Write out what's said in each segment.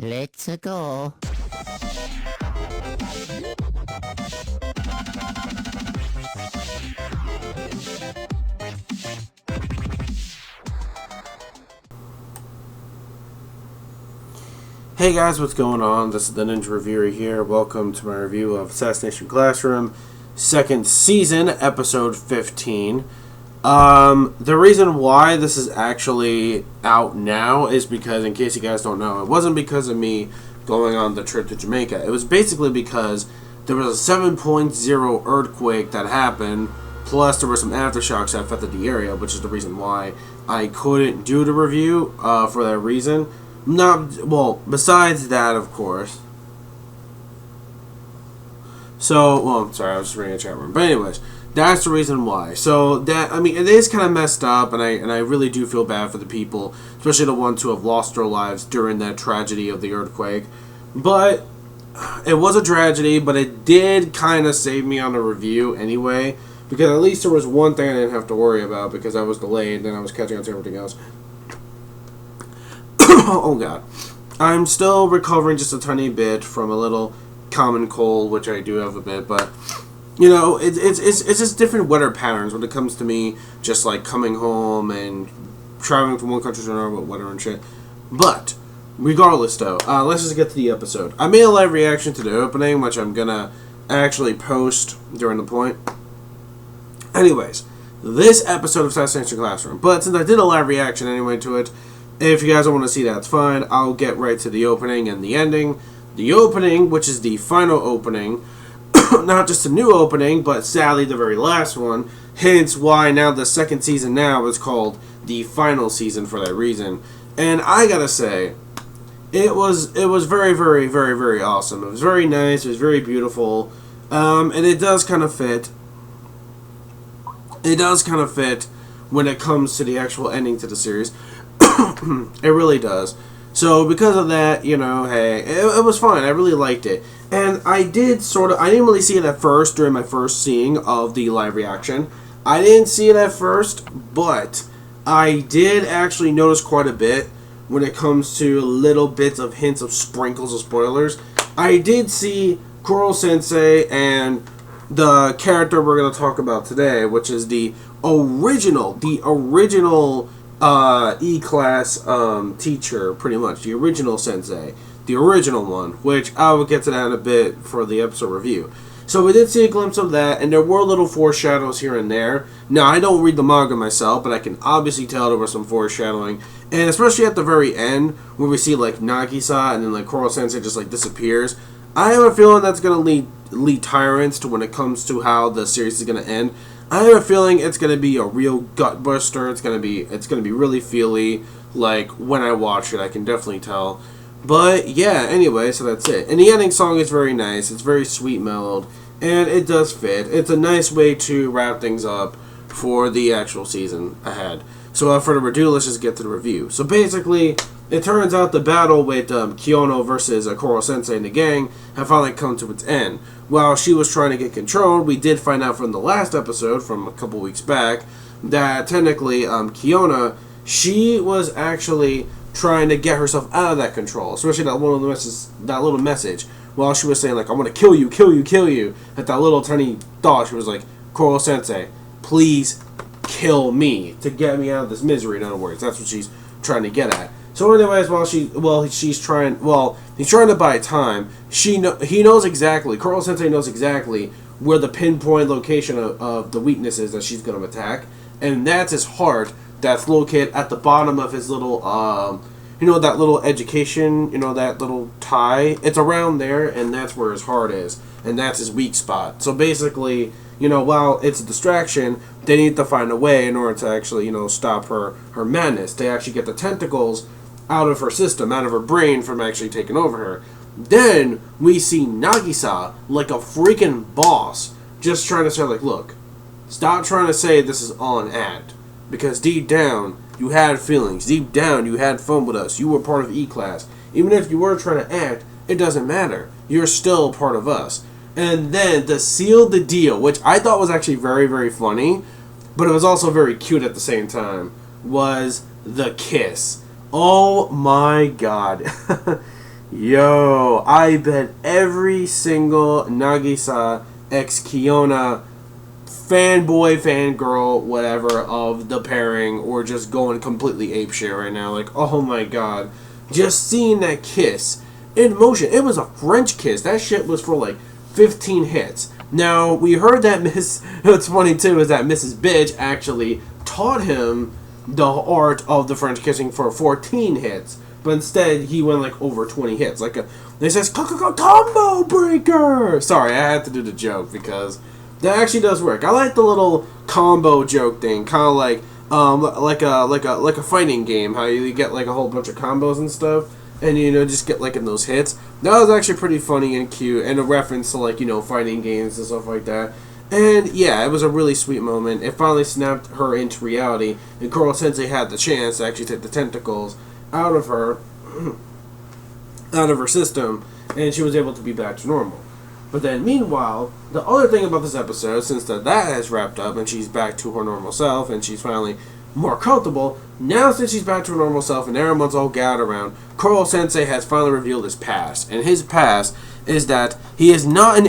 Let's go. Hey guys, what's going on? This is the Ninja Reviewer here. Welcome to my review of Assassination Classroom, second season, episode 15. The reason why this is actually out now is because, in case you guys don't know, it wasn't because of me going on the trip to Jamaica. It was basically because there was a 7.0 earthquake that happened, plus there were some aftershocks that affected the area, which is the reason why I couldn't do the review for that reason. Besides that, of course. So, I'm sorry, I was just reading a chat room. But anyways, that's the reason why. So, it is kind of messed up, and I really do feel bad for the people, especially the ones who have lost their lives during that tragedy of the earthquake. But, it was a tragedy, but it did kind of save me on the review anyway, because at least there was one thing I didn't have to worry about, because I was delayed, and I was catching up to everything else. Oh god. I'm still recovering just a tiny bit from a little common cold, which I do have a bit, but you know, it's just different weather patterns when it comes to me just like coming home and traveling from one country to another with weather and shit. But regardless though, let's just get to the episode. I made a live reaction to the opening, which I'm gonna actually post during the point. Anyways, this episode of Assassination Classroom, but since I did a live reaction anyway to it, if you guys don't want to see that, it's fine. I'll get right to the opening and the ending. The opening, which is the final opening, not just a new opening, but sadly the very last one, hence why now the second season now is called the final season for that reason. And I gotta say, it was very, very, very, very awesome. It was very nice, it was very beautiful, and it does kind of fit. It does kind of fit when it comes to the actual ending to the series. It really does. So because of that, you know, hey, it was fine. I really liked it. And I didn't really see it at first during my first seeing of the live reaction. I didn't see it at first, but I did actually notice quite a bit when it comes to little bits of hints of sprinkles of spoilers. I did see KURO Sensei and the character we're going to talk about today, which is the original E-class teacher, pretty much, the original sensei, the original one, which I will get to that in a bit for the episode review. So we did see a glimpse of that, and there were little foreshadows here and there. Now, I don't read the manga myself, but I can obviously tell there was some foreshadowing, and especially at the very end, where we see, like, Nagisa, and then, like, KURO Sensei just, like, disappears. I have a feeling that's going to lead tyrants to when it comes to how the series is going to end. I have a feeling it's gonna be a real gut buster. It's gonna be really feely. Like when I watch it, I can definitely tell. But yeah, anyway, so that's it. And the ending song is very nice. It's very sweet mellowed, and it does fit. It's a nice way to wrap things up for the actual season ahead. So without further ado, let's just get to the review. So basically, it turns out the battle with KAYANO versus KURO Sensei and the gang have finally come to its end. While she was trying to get control, we did find out from the last episode, from a couple weeks back, that technically KAYANO, she was actually trying to get herself out of that control, especially that little message. While she was saying, like, I want to kill you, kill you, kill you, at that little tiny thought, she was like, KURO Sensei, please kill me to get me out of this misery. In other words, that's what she's trying to get at. So anyways, he's trying to buy time. He knows exactly, KURO Sensei knows exactly where the pinpoint location of the weakness is that she's going to attack, and that's his heart that's located at the bottom of his little, that little education, that little tie. It's around there, and that's where his heart is, and that's his weak spot. So basically, while it's a distraction, they need to find a way in order to actually, stop her madness, to actually get the tentacles out of her system, out of her brain, from actually taking over her. Then we see Nagisa, like a freaking boss, just trying to say, like, look, stop trying to say this is all an act, because deep down you had feelings, deep down you had fun with us, you were part of E-Class. Even if you were trying to act, it doesn't matter, you're still a part of us. And then to seal the deal, which I thought was actually very, very funny, but it was also very cute at the same time, was the kiss. Oh my god. Yo, I bet every single Nagisa ex Kiona fanboy, fangirl, whatever of the pairing, or just going completely apeshit right now. Like, oh my god. Just seeing that kiss in motion. It was a French kiss. That shit was for like 15 hits. Now, we heard that what's funny too is that Mrs. Bitch actually taught him the art of the French kissing for 14 hits. But instead, he went like over 20 hits. Like they says, combo breaker! Sorry, I had to do the joke because that actually does work. I like the little combo joke thing. Kind of like a fighting game. How you get like a whole bunch of combos and stuff. And, just get, like, in those hits. That was actually pretty funny and cute. And a reference to, like, fighting games and stuff like that. And, yeah, it was a really sweet moment. It finally snapped her into reality. And Kuro Sensei had the chance to actually take the tentacles out of her system. And she was able to be back to normal. But then, meanwhile, the other thing about this episode, since that has wrapped up and she's back to her normal self and she's finally more comfortable, now since she's back to her normal self and everyone's all gathered around, Kuro Sensei has finally revealed his past. And his past is that he is not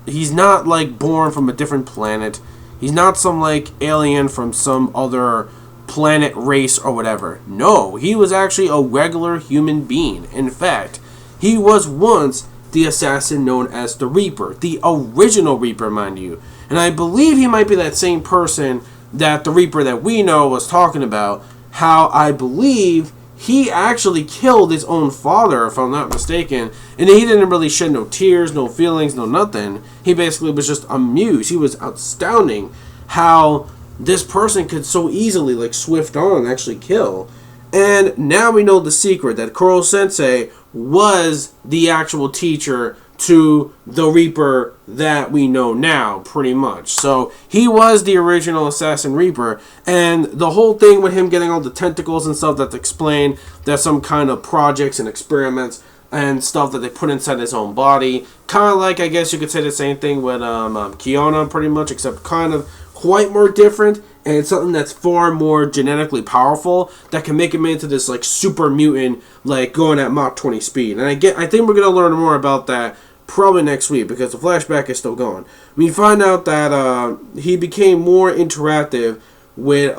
he's not like born from a different planet. He's not some like alien from some other planet, race, or whatever. No, he was actually a regular human being. In fact, he was once the assassin known as the Reaper, the original Reaper, mind you. And I believe he might be that same person that the Reaper that we know was talking about. How I believe he actually killed his own father, if I'm not mistaken, and he didn't really shed no tears, no feelings, no nothing. He basically was just amused. He was astounding how this person could so easily, like, swift on and actually kill. And now we know the secret, that Kuro Sensei was the actual teacher to the Reaper that we know now, pretty much. So he was the original Assassin Reaper, and the whole thing with him getting all the tentacles and stuff that's explained, that's some kind of projects and experiments and stuff that they put inside his own body. Kind of like, I guess you could say the same thing with KAYANO, pretty much, except kind of quite more different, and it's something that's far more genetically powerful that can make him into this like super mutant, like going at Mach 20 speed. And I think we're gonna learn more about that probably next week because the flashback is still going. We find out that he became more interactive with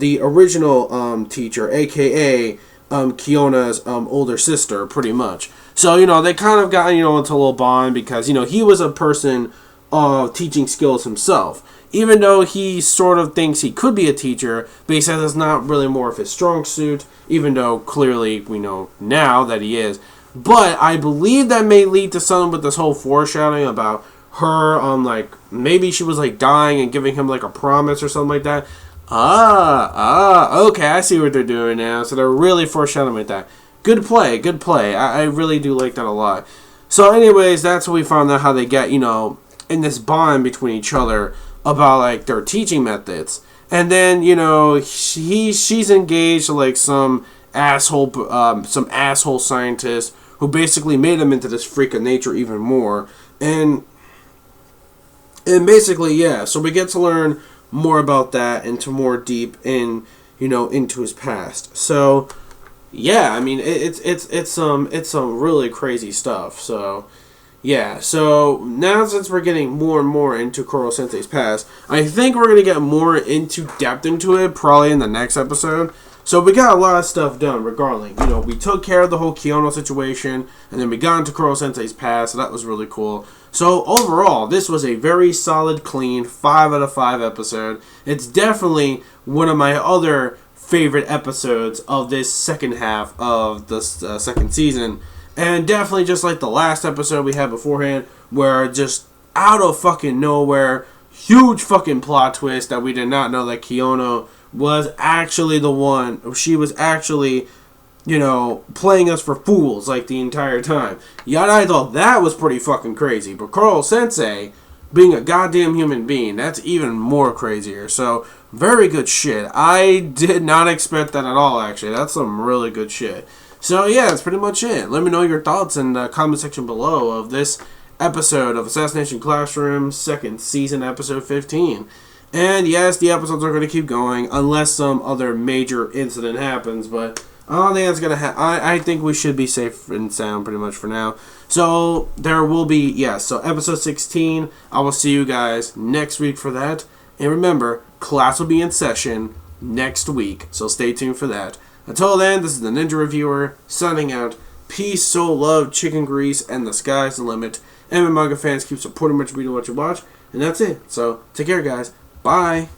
the original teacher, aka Kiona's older sister, pretty much. So they kind of got into a little bond because he was a person of teaching skills himself. Even though he sort of thinks he could be a teacher, but he says it's not really more of his strong suit, even though clearly we know now that he is. But I believe that may lead to something with this whole foreshadowing about her like, maybe she was like dying and giving him like a promise or something like that. Okay, I see what they're doing now. So they're really foreshadowing with that. Good play. I really do like that a lot. So anyways, that's what we found out how they get, in this bond between each other about like their teaching methods. And then she's engaged to like some asshole scientist who basically made him into this freak of nature even more. And basically, yeah, so we get to learn more about that and to more deep in into his past. So yeah, I mean it's some really crazy stuff. So yeah, so now since we're getting more and more into Kuro Sensei's past, I think we're going to get more into depth into it probably in the next episode. So we got a lot of stuff done regardless. We took care of the whole KAYANO situation, and then we got into Kuro Sensei's past, so that was really cool. So overall, this was a very solid, clean 5 out of 5 episode. It's definitely one of my other favorite episodes of this second half of the second season. And definitely just like the last episode we had beforehand, where just out of fucking nowhere, huge fucking plot twist that we did not know that KAYANO was actually the one. She was actually, playing us for fools like the entire time. Yeah, I thought that was pretty fucking crazy. But Kuro Sensei being a goddamn human being, that's even more crazier. So, very good shit. I did not expect that at all, actually. That's some really good shit. So yeah, that's pretty much it. Let me know your thoughts in the comment section below of this episode of Assassination Classroom, second season, episode 15. And yes, the episodes are going to keep going unless some other major incident happens, but I don't think that's gonna happen. I think we should be safe and sound pretty much for now. So there will be, yes. So episode 16. I will see you guys next week for that. And remember, class will be in session next week. So stay tuned for that. Until then, this is the Ninja Reviewer signing out. Peace, soul, love, chicken grease, and the sky's the limit. Anime manga fans, keep supporting Much Read What You Watch. And that's it. So take care, guys. Bye.